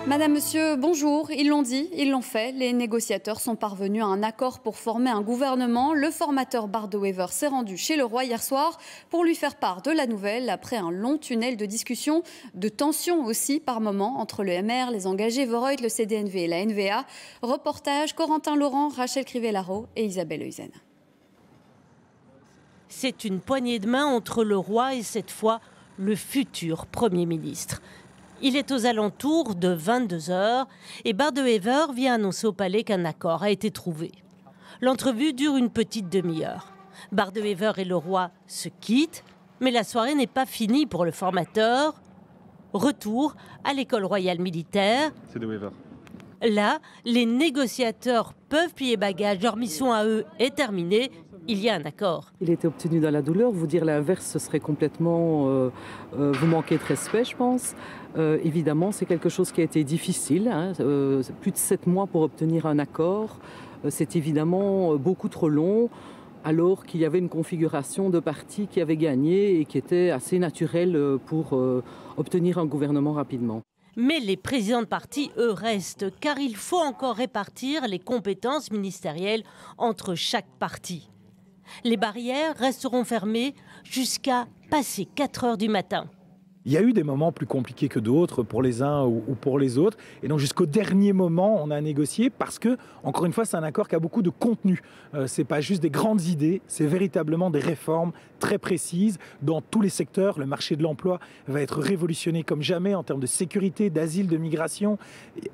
Madame, monsieur, bonjour. Ils l'ont dit, ils l'ont fait. Les négociateurs sont parvenus à un accord pour former un gouvernement. Le formateur Bart De Wever s'est rendu chez le roi hier soir pour lui faire part de la nouvelle après un long tunnel de discussion, de tensions aussi par moments entre le MR, les engagés, Vorreut, le CDNV et la NVA. Reportage Corentin Laurent, Rachel Crivellaro et Isabelle Heusen. C'est une poignée de main entre le roi et cette fois le futur Premier ministre. Il est aux alentours de 22 h et Bart De Wever vient annoncer au palais qu'un accord a été trouvé. L'entrevue dure une petite demi-heure. Bart De Wever et le roi se quittent, mais la soirée n'est pas finie pour le formateur. Retour à l'école royale militaire. C'est De Wever. Là, les négociateurs peuvent plier bagages. Leur mission à eux est terminée. Il y a un accord. Il était obtenu dans la douleur. Vous dire l'inverse, ce serait complètement vous manquer de respect, je pense. Évidemment, c'est quelque chose qui a été difficile. Plus de 7 mois pour obtenir un accord. C'est évidemment beaucoup trop long, alors qu'il y avait une configuration de partis qui avait gagné et qui était assez naturelle pour obtenir un gouvernement rapidement. Mais les présidents de parti, eux, restent, car il faut encore répartir les compétences ministérielles entre chaque parti. Les barrières resteront fermées jusqu'à passer 4 h du matin. Il y a eu des moments plus compliqués que d'autres pour les uns ou pour les autres. Et donc jusqu'au dernier moment, on a négocié parce que, encore une fois, c'est un accord qui a beaucoup de contenu. Ce n'est pas juste des grandes idées, c'est véritablement des réformes très précises dans tous les secteurs. Le marché de l'emploi va être révolutionné comme jamais en termes de sécurité, d'asile, de migration.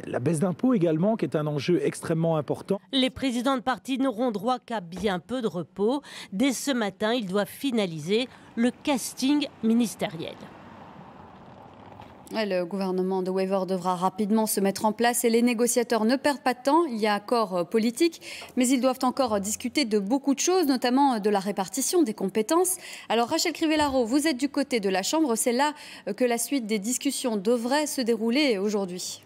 La baisse d'impôts également, qui est un enjeu extrêmement important. Les présidents de parti n'auront droit qu'à bien peu de repos. Dès ce matin, ils doivent finaliser le casting ministériel. Le gouvernement de Wever devra rapidement se mettre en place et les négociateurs ne perdent pas de temps. Il y a accord politique, mais ils doivent encore discuter de beaucoup de choses, notamment de la répartition des compétences. Alors Rachel Crivellaro, vous êtes du côté de la Chambre. C'est là que la suite des discussions devrait se dérouler aujourd'hui.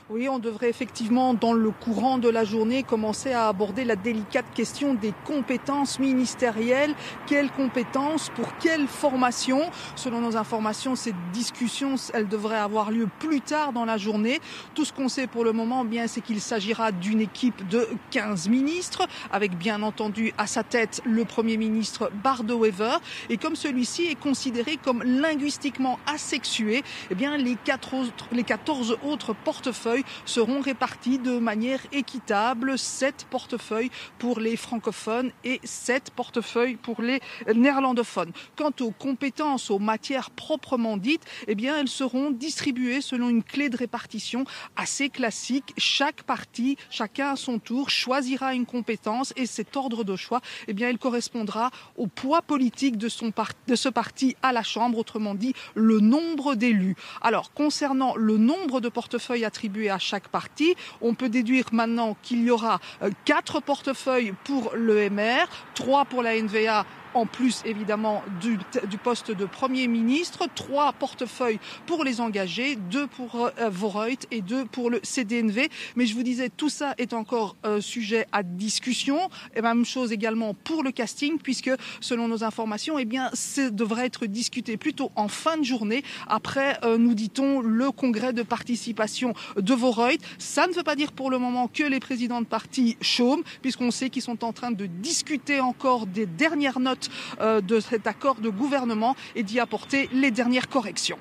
Oui, on devrait effectivement, dans le courant de la journée, commencer à aborder la délicate question des compétences ministérielles. Quelles compétences pour quelle formation? Selon nos informations, cette discussion, elle devrait avoir lieu plus tard dans la journée. Tout ce qu'on sait pour le moment, bien, c'est qu'il s'agira d'une équipe de 15 ministres, avec bien entendu à sa tête le Premier ministre Bart De Wever. Et comme celui-ci est considéré comme linguistiquement asexué, eh bien, les 14 autres portefeuilles seront répartis de manière équitable. 7 portefeuilles pour les francophones et 7 portefeuilles pour les néerlandophones. Quant aux compétences, aux matières proprement dites, eh bien, elles seront distribuées selon une clé de répartition assez classique. Chaque parti, chacun à son tour, choisira une compétence et cet ordre de choix, eh bien, il correspondra au poids politique de ce parti à la Chambre, autrement dit, le nombre d'élus. Alors, concernant le nombre de portefeuilles attribués à chaque parti, on peut déduire maintenant qu'il y aura 4 portefeuilles pour le MR, 3 pour la NVA, en plus évidemment du poste de Premier ministre, 3 portefeuilles pour les engagés, 2 pour Vorreut et 2 pour le CDNV. Mais je vous disais, tout ça est encore sujet à discussion. Et même chose également pour le casting, puisque selon nos informations, eh bien, ça devrait être discuté plutôt en fin de journée, après, nous dit-on, le congrès de participation de Vorreut. Ça ne veut pas dire pour le moment que les présidents de parti chôment, puisqu'on sait qu'ils sont en train de discuter encore des dernières notes de cet accord de gouvernement et d'y apporter les dernières corrections.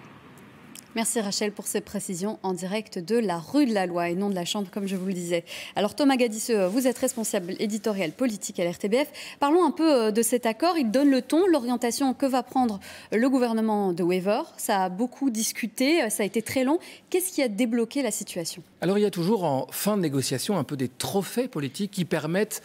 Merci Rachel pour ces précisions en direct de la rue de la Loi et non de la Chambre, comme je vous le disais. Alors Thomas Gadisseux, vous êtes responsable éditorial politique à l'RTBF. Parlons un peu de cet accord. Il donne le ton, l'orientation que va prendre le gouvernement de Wever. Ça a beaucoup discuté, ça a été très long. Qu'est-ce qui a débloqué la situation? Alors il y a toujours en fin de négociation un peu des trophées politiques qui permettent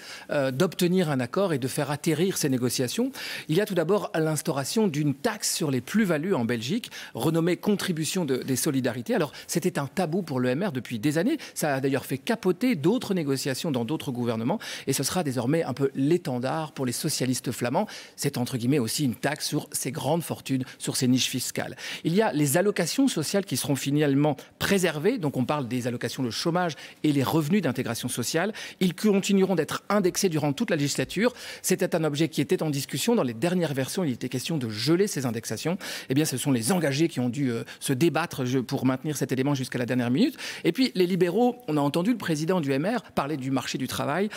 d'obtenir un accord et de faire atterrir ces négociations. Il y a tout d'abord l'instauration d'une taxe sur les plus-values en Belgique, renommée contribution des solidarités. Alors c'était un tabou pour le MR depuis des années. Ça a d'ailleurs fait capoter d'autres négociations dans d'autres gouvernements et ce sera désormais un peu l'étendard pour les socialistes flamands. C'est entre guillemets aussi une taxe sur ces grandes fortunes, sur ces niches fiscales. Il y a les allocations sociales qui seront finalement préservées. Donc on parle des allocations de chômage et les revenus d'intégration sociale. Ils continueront d'être indexés durant toute la législature. C'était un objet qui était en discussion. Dans les dernières versions, il était question de geler ces indexations. Eh bien, ce sont les engagés qui ont dû se débattre pour maintenir cet élément jusqu'à la dernière minute. Et puis les libéraux, on a entendu le président du MR parler du marché du travail,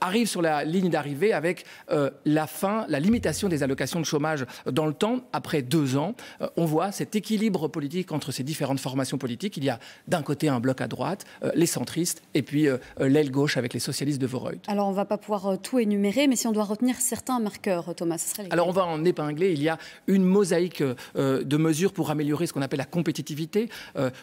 arrive sur la ligne d'arrivée avec la limitation des allocations de chômage dans le temps. Après 2 ans, on voit cet équilibre politique entre ces différentes formations politiques. Il y a d'un côté un bloc à droite, les centristes, et puis l'aile gauche avec les socialistes de Vorreut. Alors on ne va pas pouvoir tout énumérer, mais si on doit retenir certains marqueurs, Thomas, ce serait lesquels ? Alors on va en épingler. Il y a une mosaïque de mesures pour améliorer ce qu'on appelle la compétitivité,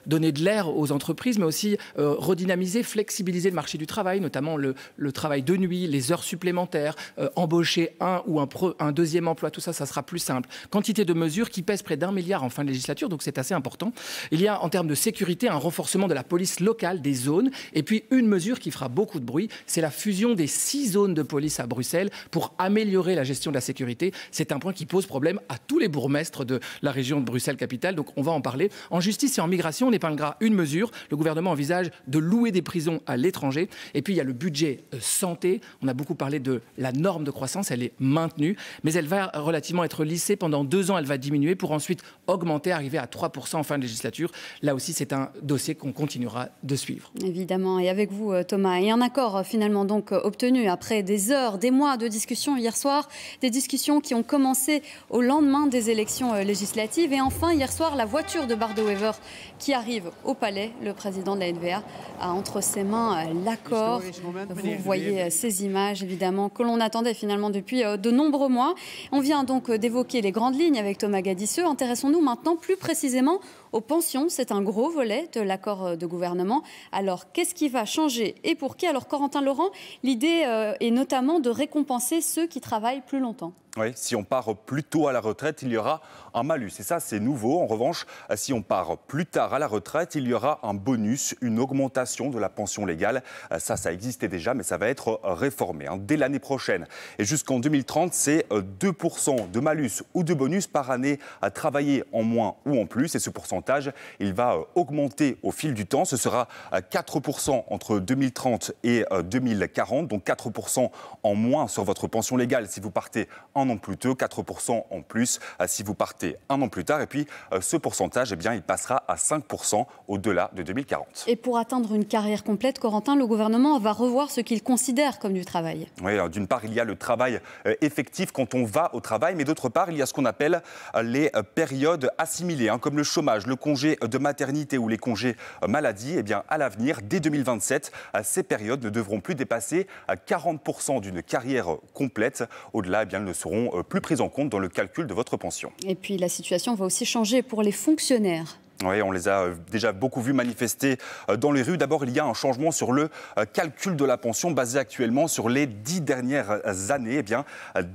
donner de l'air aux entreprises, mais aussi redynamiser, flexibiliser le marché du travail, notamment le travail de nuit, les heures supplémentaires, embaucher un ou un deuxième emploi, tout ça, ça sera plus simple. Quantité de mesures qui pèsent près d'1 milliard en fin de législature, donc c'est assez important. Il y a en termes de sécurité un renforcement de la police locale des zones, et puis une mesure qui fera beaucoup de bruit, c'est la fusion des 6 zones de police à Bruxelles pour améliorer la gestion de la sécurité. C'est un point qui pose problème à tous les bourgmestres de la région de Bruxelles-Capitale, donc on va en parler. En justice et en migration, on épinglera une mesure. Le gouvernement envisage de louer des prisons à l'étranger. Et puis il y a le budget santé. On a beaucoup parlé de la norme de croissance, elle est maintenue, mais elle va relativement être lissée. Pendant 2 ans, elle va diminuer pour ensuite augmenter, arriver à 3% en fin de législature. Là aussi, c'est un dossier qu'on continuera de suivre. Évidemment, et avec vous, Thomas. Et un accord finalement donc obtenu après des heures, des mois de discussions hier soir, des discussions qui ont commencé au lendemain des élections législatives. Et enfin, hier soir, la voiture de Bart De Wever qui arrive au Palais. Le président de la N-VA a entre ses mains l'accord. Vous voyez ces images, évidemment, que l'on attendait finalement depuis de nombreux mois. On vient donc d'évoquer les grandes lignes avec Thomas Gadisseux. Intéressons-nous maintenant plus précisément aux pensions. C'est un gros volet de l'accord de gouvernement. Alors, qu'est-ce qui va changer et pour qui ? Alors, Corentin Laurent, l'idée est notamment de récompenser ceux qui travaillent plus longtemps. Oui, si on part plus tôt à la retraite, il y aura un malus. Et ça, c'est nouveau. En revanche, si on part plus tard à la retraite, il y aura un bonus, une augmentation de la pension légale. Ça existait déjà, mais ça va être réformé dès l'année prochaine. Et jusqu'en 2030, c'est 2% de malus ou de bonus par année à travailler en moins ou en plus. Et ce pourcentage, il va augmenter au fil du temps. Ce sera 4% entre 2030 et 2040. Donc 4% en moins sur votre pension légale si vous partez un an plus tôt, 4% en plus si vous partez un an plus tard. Et puis, ce pourcentage, il passera à 5% au-delà de 2040. Et pour atteindre une carrière complète, Corentin, le gouvernement va revoir ce qu'il considère comme du travail. Oui, d'une part, il y a le travail effectif quand on va au travail, mais d'autre part, il y a ce qu'on appelle les périodes assimilées, comme le chômage, le congé de maternité ou les congés maladie. À l'avenir, dès 2027, ces périodes ne devront plus dépasser 40% d'une carrière complète. Au-delà, elles ne seront plus prises en compte dans le calcul de votre pension. Et puis la situation va aussi changer pour les fonctionnaires. Oui, on les a déjà beaucoup vus manifester dans les rues. D'abord, il y a un changement sur le calcul de la pension basé actuellement sur les 10 dernières années.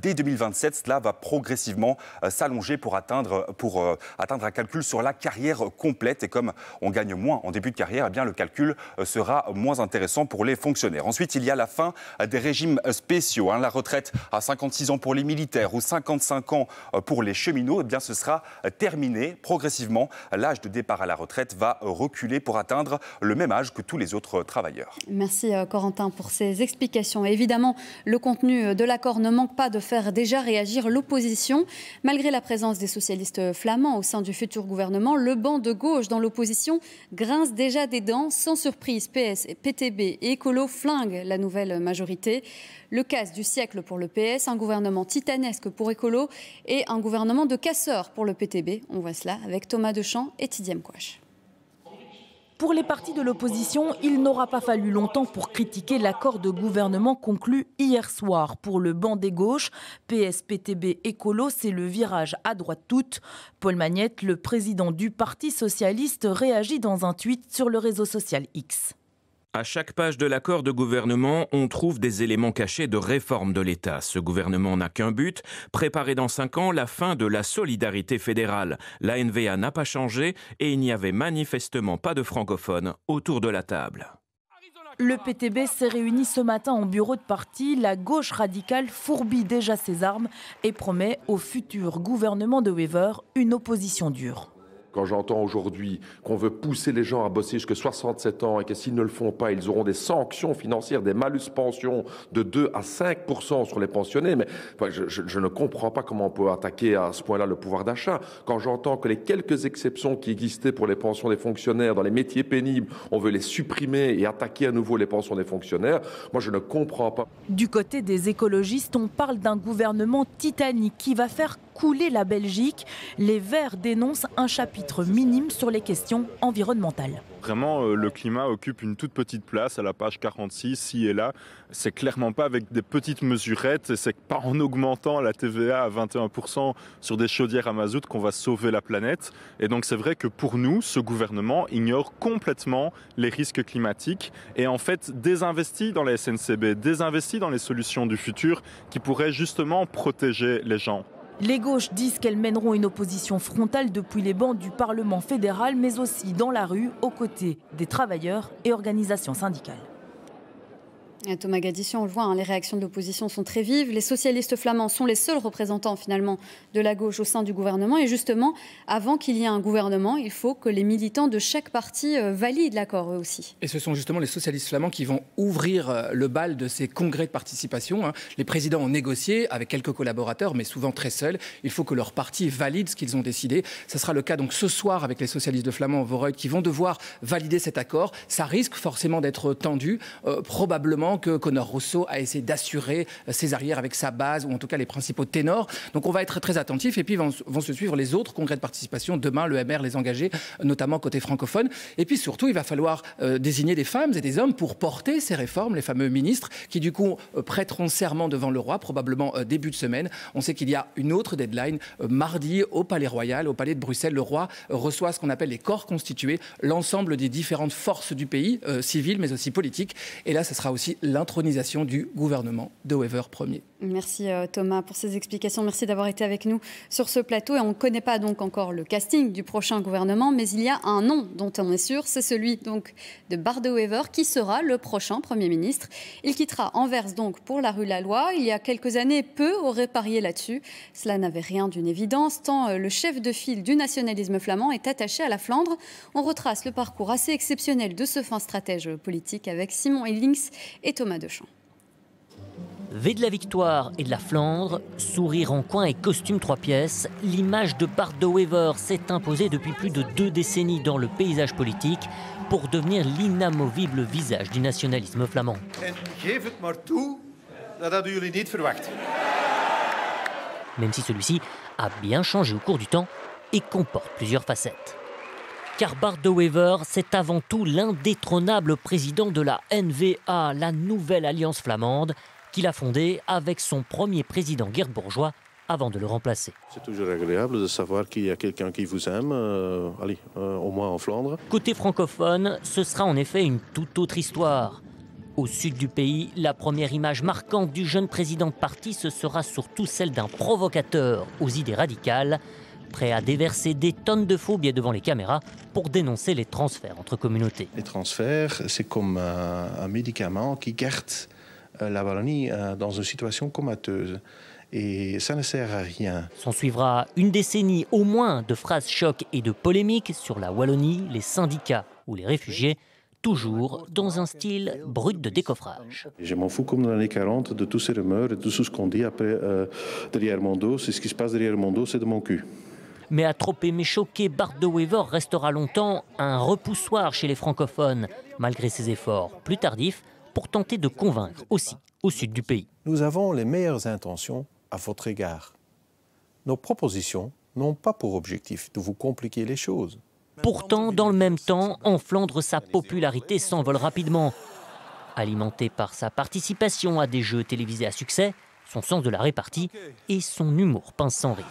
Dès 2027, cela va progressivement s'allonger pour atteindre un calcul sur la carrière complète. Et comme on gagne moins en début de carrière, le calcul sera moins intéressant pour les fonctionnaires. Ensuite, il y a la fin des régimes spéciaux. La retraite à 56 ans pour les militaires ou 55 ans pour les cheminots. Ce sera terminé progressivement. L'âge de départ à la retraite va reculer pour atteindre le même âge que tous les autres travailleurs. Merci Corentin pour ces explications. Et évidemment, le contenu de l'accord ne manque pas de faire déjà réagir l'opposition. Malgré la présence des socialistes flamands au sein du futur gouvernement, le banc de gauche dans l'opposition grince déjà des dents. Sans surprise, PS, PTB et Écolo flinguent la nouvelle majorité. Le casse du siècle pour le PS, un gouvernement titanesque pour Écolo et un gouvernement de casseurs pour le PTB. On voit cela avec Thomas Deschamps et Tidiem Kouach. Pour les partis de l'opposition, il n'aura pas fallu longtemps pour critiquer l'accord de gouvernement conclu hier soir. Pour le banc des gauches, PS, PTB, Écolo, c'est le virage à droite toute. Paul Magnette, le président du Parti socialiste, réagit dans un tweet sur le réseau social X. À chaque page de l'accord de gouvernement, on trouve des éléments cachés de réforme de l'État. Ce gouvernement n'a qu'un but, préparer dans 5 ans la fin de la solidarité fédérale. La N-VA n'a pas changé et il n'y avait manifestement pas de francophones autour de la table. Le PTB s'est réuni ce matin en bureau de parti. La gauche radicale fourbit déjà ses armes et promet au futur gouvernement de Wever une opposition dure. Quand j'entends aujourd'hui qu'on veut pousser les gens à bosser jusqu'à 67 ans et que s'ils ne le font pas, ils auront des sanctions financières, des malus pensions de 2 à 5% sur les pensionnés, mais enfin, je ne comprends pas comment on peut attaquer à ce point-là le pouvoir d'achat. Quand j'entends que les quelques exceptions qui existaient pour les pensions des fonctionnaires dans les métiers pénibles, on veut les supprimer et attaquer à nouveau les pensions des fonctionnaires, moi je ne comprends pas. Du côté des écologistes, on parle d'un gouvernement titanique qui va faire couler la Belgique. Les Verts dénoncent un chapitre minime sur les questions environnementales. Vraiment, le climat occupe une toute petite place à la page 46, ici et là. C'est clairement pas avec des petites mesurettes et c'est pas en augmentant la TVA à 21% sur des chaudières à mazout qu'on va sauver la planète. Et donc c'est vrai que pour nous, ce gouvernement ignore complètement les risques climatiques et en fait désinvestit dans la SNCB, désinvestit dans les solutions du futur qui pourraient justement protéger les gens. Les gauches disent qu'elles mèneront une opposition frontale depuis les bancs du Parlement fédéral, mais aussi dans la rue, aux côtés des travailleurs et organisations syndicales. Et Thomas Gadissian, on le voit, les réactions de l'opposition sont très vives. Les socialistes flamands sont les seuls représentants finalement de la gauche au sein du gouvernement. Et justement, avant qu'il y ait un gouvernement, il faut que les militants de chaque parti valident l'accord eux aussi. Et ce sont justement les socialistes flamands qui vont ouvrir le bal de ces congrès de participation. Les présidents ont négocié avec quelques collaborateurs, mais souvent très seuls. Il faut que leur parti valide ce qu'ils ont décidé. Ce sera le cas donc ce soir avec les socialistes de Flamands au Vooruit qui vont devoir valider cet accord. Ça risque forcément d'être tendu, probablement que Conor Rousseau a essayé d'assurer ses arrières avec sa base, ou en tout cas les principaux ténors. Donc on va être très attentifs, et puis vont se suivre les autres congrès de participation. Demain, le MR, les engagés, notamment côté francophone. Et puis surtout, il va falloir désigner des femmes et des hommes pour porter ces réformes, les fameux ministres, qui du coup prêteront serment devant le roi, probablement début de semaine. On sait qu'il y a une autre deadline, mardi, au Palais Royal, au Palais de Bruxelles. Le roi reçoit ce qu'on appelle les corps constitués, l'ensemble des différentes forces du pays, civiles mais aussi politiques. Et là, ce sera aussi l'intronisation du gouvernement de Wever Ier. Merci Thomas pour ces explications. Merci d'avoir été avec nous sur ce plateau. Et on ne connaît pas donc encore le casting du prochain gouvernement, mais il y a un nom dont on est sûr, c'est celui donc de Bart De Wever qui sera le prochain Premier ministre. Il quittera Anvers donc pour la rue Laloy. Il y a quelques années, peu auraient parié là-dessus. Cela n'avait rien d'une évidence, tant le chef de file du nationalisme flamand est attaché à la Flandre. On retrace le parcours assez exceptionnel de ce fin stratège politique avec Simon Hellings et Thomas Deschamps. V de la victoire et de la Flandre, sourire en coin et costume 3 pièces, l'image de Bart De Wever s'est imposée depuis plus de 2 décennies dans le paysage politique pour devenir l'inamovible visage du nationalisme flamand. Même si celui-ci a bien changé au cours du temps et comporte plusieurs facettes. Car Bart De Wever, c'est avant tout l'indétrônable président de la N-VA, la nouvelle alliance flamande, qu'il a fondée avec son premier président Geert Bourgeois avant de le remplacer. C'est toujours agréable de savoir qu'il y a quelqu'un qui vous aime, au moins en Flandre. Côté francophone, ce sera en effet une toute autre histoire. Au sud du pays, la première image marquante du jeune président de parti, ce sera surtout celle d'un provocateur aux idées radicales, prêt à déverser des tonnes de faux billets devant les caméras pour dénoncer les transferts entre communautés. Les transferts, c'est comme un médicament qui garde la Wallonie dans une situation comateuse. Et ça ne sert à rien. S'en suivra une décennie au moins de phrases chocs et de polémiques sur la Wallonie, les syndicats ou les réfugiés, toujours dans un style brut de décoffrage. Je m'en fous comme dans les années 40 de tous ces rumeurs et de tout ce qu'on dit après derrière mon dos. C'est ce qui se passe derrière mon dos, c'est de mon cul. Mais à trop aimer choquer, Bart De Wever restera longtemps un repoussoir chez les francophones, malgré ses efforts plus tardifs pour tenter de convaincre aussi au sud du pays. Nous avons les meilleures intentions à votre égard. Nos propositions n'ont pas pour objectif de vous compliquer les choses. Pourtant, dans le même temps, en Flandre, sa popularité s'envole rapidement. Alimenté par sa participation à des jeux télévisés à succès, son sens de la répartie et son humour pince sans rire.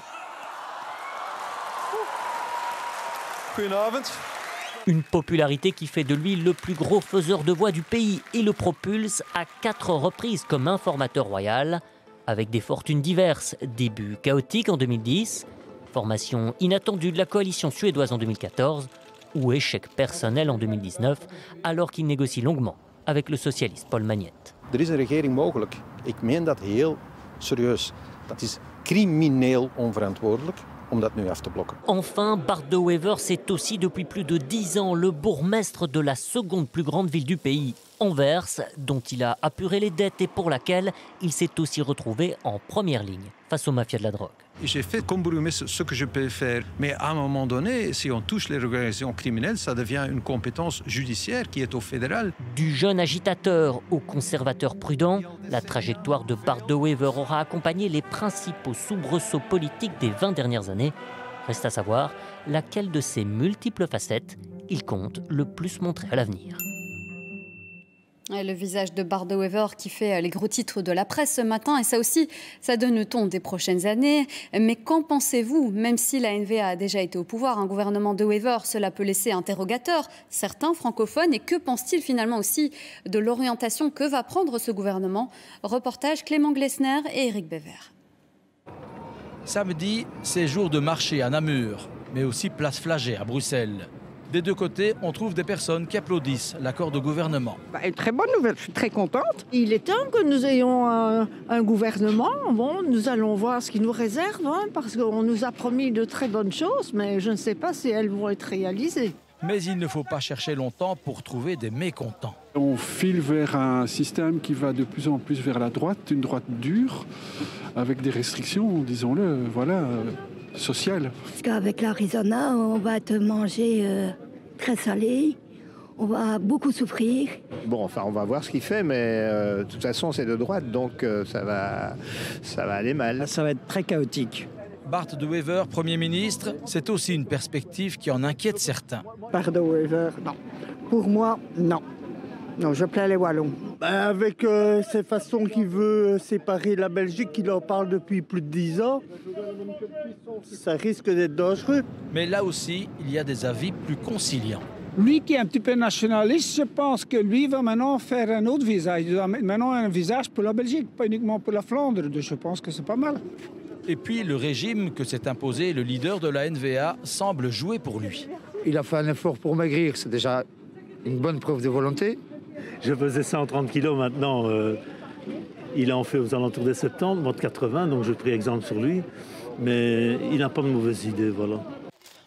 Une popularité qui fait de lui le plus gros faiseur de voix du pays et le propulse à 4 reprises comme informateur royal, avec des fortunes diverses, début chaotique en 2010, formation inattendue de la coalition suédoise en 2014 ou échec personnel en 2019, alors qu'il négocie longuement avec le socialiste Paul Magnette. Er is een regering mogelijk. Ik meen dat heel serieus. Dat is crimineel onverantwoordelijk om dat nu af te blokken. Enfin, Bart De Wever, c'est aussi depuis plus de 10 ans le bourgmestre de la seconde plus grande ville du pays, Anvers, dont il a apuré les dettes et pour laquelle il s'est aussi retrouvé en première ligne face aux mafias de la drogue. J'ai fait comme bourgmestre ce que je peux faire. Mais à un moment donné, si on touche les organisations criminelles, ça devient une compétence judiciaire qui est au fédéral. Du jeune agitateur au conservateur prudent, la trajectoire de Bart De Wever aura accompagné les principaux soubresauts politiques des 20 dernières années. Reste à savoir laquelle de ces multiples facettes il compte le plus montrer à l'avenir. Le visage de Bart De Wever qui fait les gros titres de la presse ce matin, et ça aussi, ça donne le ton des prochaines années. Mais qu'en pensez-vous? Même si la NVA a déjà été au pouvoir, un gouvernement De Wever, cela peut laisser interrogateur certains francophones. Et que pense-t-il finalement aussi de l'orientation que va prendre ce gouvernement? Reportage Clément Glessner et Éric Bévert. Samedi, c'est jour de marché à Namur, mais aussi place Flagey à Bruxelles. Des deux côtés, on trouve des personnes qui applaudissent l'accord de gouvernement. Une très bonne nouvelle, je suis très contente. Il est temps que nous ayons un gouvernement. Bon, nous allons voir ce qu'il nous réserve, parce qu'on nous a promis de très bonnes choses, mais je ne sais pas si elles vont être réalisées. Mais il ne faut pas chercher longtemps pour trouver des mécontents. On file vers un système qui va de plus en plus vers la droite, une droite dure, avec des restrictions, disons-le, sociales. Parce qu'avec l'Arizona, on va te manger très salé, on va beaucoup souffrir. Bon, enfin, on va voir ce qu'il fait, mais de toute façon, c'est de droite, donc ça va aller mal. Ça va être très chaotique. Bart De Wever, Premier ministre, c'est aussi une perspective qui en inquiète certains. Bart De Wever, non. Pour moi, non. Non, je plains les Wallons. Avec ces façons qu'il veut séparer la Belgique, qu'il en parle depuis plus de 10 ans, ça risque d'être dangereux. Mais là aussi, il y a des avis plus conciliants. Lui qui est un petit peu nationaliste, je pense que lui va maintenant faire un autre visage. Il va mettre maintenant un visage pour la Belgique, pas uniquement pour la Flandre. Donc je pense que c'est pas mal. Et puis le régime que s'est imposé le leader de la NVA semble jouer pour lui. Il a fait un effort pour maigrir, c'est déjà une bonne preuve de volonté. Je pesais 130 kilos maintenant. Il en fait aux alentours des 70, moi de 80, donc je pris exemple sur lui. Mais il n'a pas de mauvaises idées, voilà.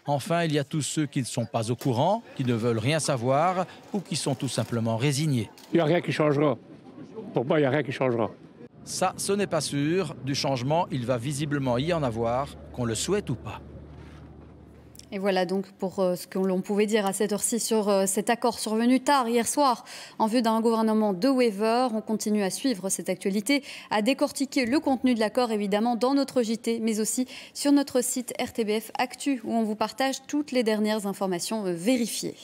Enfin, il y a tous ceux qui ne sont pas au courant, qui ne veulent rien savoir ou qui sont tout simplement résignés. Il n'y a rien qui changera. Pour moi, il n'y a rien qui changera. Ça, ce n'est pas sûr. Du changement, il va visiblement y en avoir, qu'on le souhaite ou pas. Et voilà donc pour ce que l'on pouvait dire à cette heure-ci sur cet accord survenu tard hier soir en vue d'un gouvernement De Wever. On continue à suivre cette actualité, à décortiquer le contenu de l'accord évidemment dans notre JT, mais aussi sur notre site RTBF Actu où on vous partage toutes les dernières informations vérifiées.